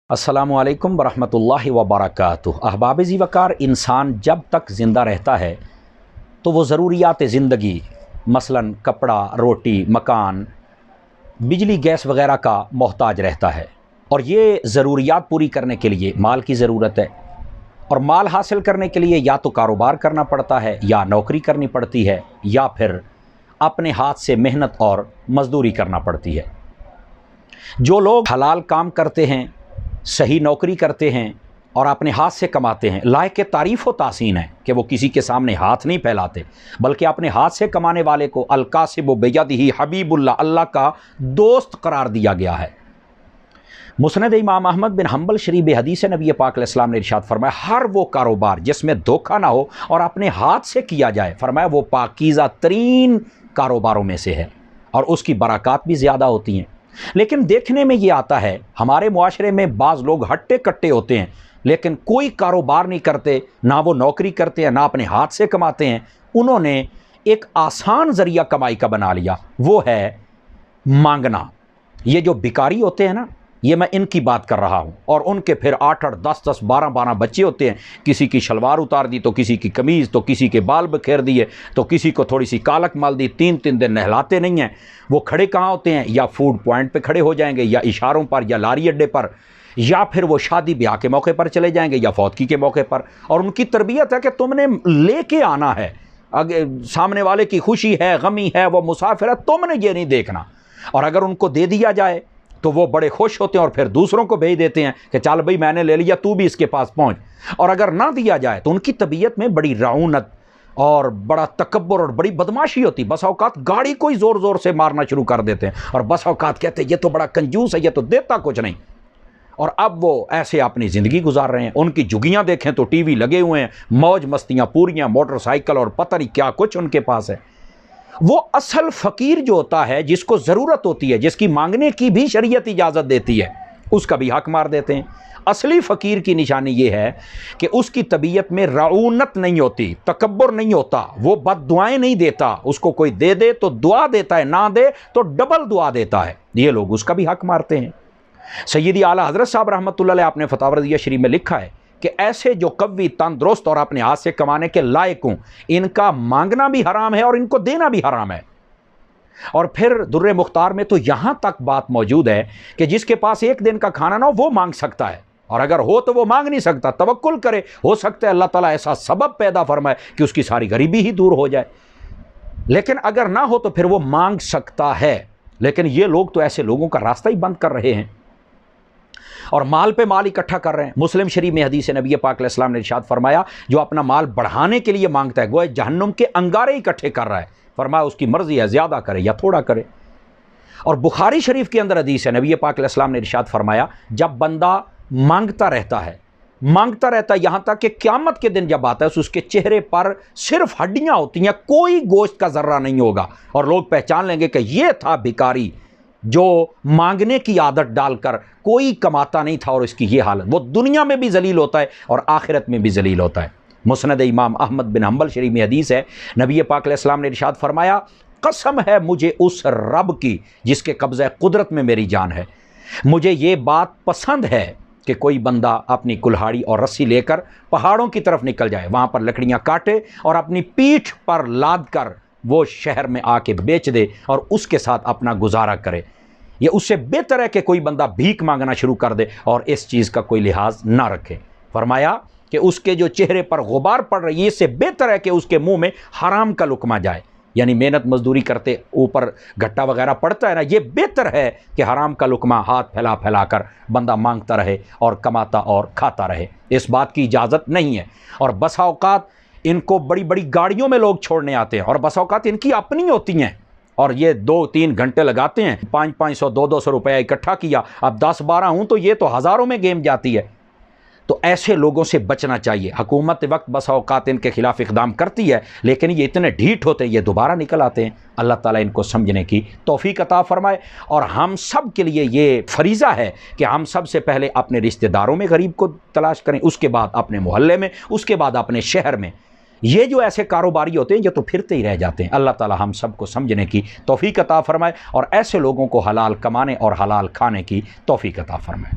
अस्सलामु अलैकुम वरहमतुल्लाहि वबरकातुहू। अहबाब ज़ीवकार, इंसान जब तक ज़िंदा रहता है तो वो ज़रूरियात ज़िंदगी मसलन कपड़ा, रोटी, मकान, बिजली, गैस वगैरह का मोहताज रहता है। और ये ज़रूरियात पूरी करने के लिए माल की ज़रूरत है, और माल हासिल करने के लिए या तो कारोबार करना पड़ता है, या नौकरी करनी पड़ती है, या फिर अपने हाथ से मेहनत और मज़दूरी करना पड़ती है। जो लोग हलाल काम करते हैं, सही नौकरी करते हैं और अपने हाथ से कमाते हैं, लायक तारीफ़ व तासीन है कि वो किसी के सामने हाथ नहीं फैलाते, बल्कि अपने हाथ से कमाने वाले को अल-कासिबु बियदिही हबीबुल्लाह, अल्लाह का दोस्त करार दिया गया है। मुस्नद इमाम अहमद बिन हम्बल शरीफ हदीस नबी पाक अलैहिस्सलाम ने इरशाद फरमाया, हर वो कारोबार जिसमें धोखा ना हो और अपने हाथ से किया जाए, फरमाया वो पाकीज़ा तरीन कारोबारों में से है और उसकी बरक़ात भी ज़्यादा होती हैं। लेकिन देखने में ये आता है, हमारे मुआशरे में बाज़ लोग हट्टे कट्टे होते हैं, लेकिन कोई कारोबार नहीं करते, ना वो नौकरी करते हैं, ना अपने हाथ से कमाते हैं। उन्होंने एक आसान ज़रिया कमाई का बना लिया, वो है मांगना। ये जो भिखारी होते हैं ना, ये मैं इनकी बात कर रहा हूँ। और उनके फिर 8-8, 10-10, 12-12 बच्चे होते हैं। किसी की शलवार उतार दी तो किसी की कमीज़, तो किसी के बाल बखेर दिए, तो किसी को थोड़ी सी कालक मल दी। 3-3 दिन नहलाते नहीं हैं। वो खड़े कहाँ होते हैं? या फूड पॉइंट पे खड़े हो जाएंगे, या इशारों पर, या लारी अड्डे पर, या फिर वो शादी ब्याह के मौके पर चले जाएंगे, या फौतगी के मौके पर। और उनकी तरबियत है कि तुमने लेके आना है, सामने वाले की खुशी है, गमी है, वो मुसाफिर है, तुमने ये नहीं देखना। और अगर उनको दे दिया जाए तो वो बड़े खुश होते हैं और फिर दूसरों को भेज देते हैं कि चल भाई मैंने ले लिया, तू भी इसके पास पहुंच। और अगर ना दिया जाए तो उनकी तबीयत में बड़ी रऊनत और बड़ा तकब्बुर और बड़ी बदमाशी होती। बस औकात गाड़ी को ही ज़ोर ज़ोर से मारना शुरू कर देते हैं, और बस औकात कहते हैं ये तो बड़ा कंजूस है, ये तो देता कुछ नहीं। और अब वो ऐसे अपनी ज़िंदगी गुजार रहे हैं। उनकी झुग्गियाँ देखें तो टीवी लगे हुए हैं, मौज मस्तियाँ पूरियाँ, मोटरसाइकिल और पता नहीं क्या कुछ उनके पास है। वो असल फ़कीर जो होता है, जिसको ज़रूरत होती है, जिसकी मांगने की भी शरीयत इजाज़त देती है, उसका भी हक मार देते हैं। असली फ़कीर की निशानी ये है कि उसकी तबीयत में रऊनत नहीं होती, तकब्बुर नहीं होता, वो बद्दुआएं नहीं देता। उसको कोई दे दे तो दुआ देता है, ना दे तो डबल दुआ देता है। ये लोग उसका भी हक मारते हैं। सैयदी आला हज़रत साहब रहमतुल्लाह अलैह आपने फतावा रज़िया शरीफ में लिखा है कि ऐसे जो कव्वी, तंदुरुस्त और अपने हाथ से कमाने के लायक हों, इनका मांगना भी हराम है और इनको देना भी हराम है। और फिर दुर्रे मुख्तार में तो यहाँ तक बात मौजूद है कि जिसके पास एक दिन का खाना ना हो वो मांग सकता है, और अगर हो तो वो मांग नहीं सकता। तवक्कुल करे, हो सकता है अल्लाह ताला ऐसा सबब पैदा फरमाए कि उसकी सारी गरीबी ही दूर हो जाए। लेकिन अगर ना हो तो फिर वो मांग सकता है। लेकिन ये लोग तो ऐसे लोगों का रास्ता ही बंद कर रहे हैं और माल पे माल इकट्ठा कर रहे हैं। मुस्लिम शरीफ में हदीस नबी पाक अलैहिस्सलाम ने इरशाद फरमाया, जो अपना माल बढ़ाने के लिए मांगता है, गोया जहन्नुम के अंगारे इकट्ठे कर रहा है। फरमाया उसकी मर्जी है, ज़्यादा करे या थोड़ा करे। और बुखारी शरीफ के अंदर हदीस है, नबी पाक अलैहिस्सलाम ने इरशाद फरमाया, जब बंदा मांगता रहता है, यहाँ तक कि क़यामत के दिन जब आता है, उसके चेहरे पर सिर्फ हड्डियाँ होती हैं, कोई गोश्त का ज़र्रा नहीं होगा, और लोग पहचान लेंगे कि ये था भिखारी जो मांगने की आदत डालकर कोई कमाता नहीं था, और इसकी ये हालत। वो दुनिया में भी जलील होता है और आखिरत में भी जलील होता है। मुस्नद इमाम अहमद बिन हम्बल शरीफ में हदीस है, नबी पाक अलैहिस्सलाम ने इरशाद फरमाया, कसम है मुझे उस रब की जिसके कब्ज़े कुदरत में मेरी जान है, मुझे ये बात पसंद है कि कोई बंदा अपनी कुल्हाड़ी और रस्सी लेकर पहाड़ों की तरफ निकल जाए, वहाँ पर लकड़ियाँ काटे और अपनी पीठ पर लाद कर वो शहर में आके बेच दे और उसके साथ अपना गुजारा करे। ये उससे बेहतर है कि कोई बंदा भीख मांगना शुरू कर दे और इस चीज़ का कोई लिहाज ना रखे। फरमाया कि उसके जो चेहरे पर गुबार पड़ रही है, इससे बेहतर है कि उसके मुंह में हराम का लुकमा जाए। यानी मेहनत मजदूरी करते ऊपर घट्टा वगैरह पड़ता है ना, ये बेहतर है कि हराम का लुकमा हाथ फैला फैला कर बंदा मांगता रहे और कमाता और खाता रहे। इस बात की इजाज़त नहीं है। और बसा औकात इनको बड़ी बड़ी गाड़ियों में लोग छोड़ने आते हैं, और बसा औकात इनकी अपनी होती हैं, और ये 2-3 घंटे लगाते हैं। 500-500, 200-200 रुपया इकट्ठा किया, अब 10-12 हूँ तो ये तो हज़ारों में गेम जाती है। तो ऐसे लोगों से बचना चाहिए। हुकूमत वक्त बसा औकात इनके खिलाफ इक़दाम करती है, लेकिन ये इतने ढीठ होते हैं, ये दोबारा निकल आते हैं। अल्लाह ताला इनको समझने की तौफीक अता फरमाए। और हम सब के लिए ये फरीज़ा है कि हम सब से पहले अपने रिश्तेदारों में गरीब को तलाश करें, उसके बाद अपने मोहल्ले में, उसके बाद अपने शहर में। ये जो ऐसे कारोबारी होते हैं ये तो फिरते ही रह जाते हैं। अल्लाह ताला हम सबको समझने की तौफीक अता फरमाए और ऐसे लोगों को हलाल कमाने और हलाल खाने की तौफीक अता फरमाए।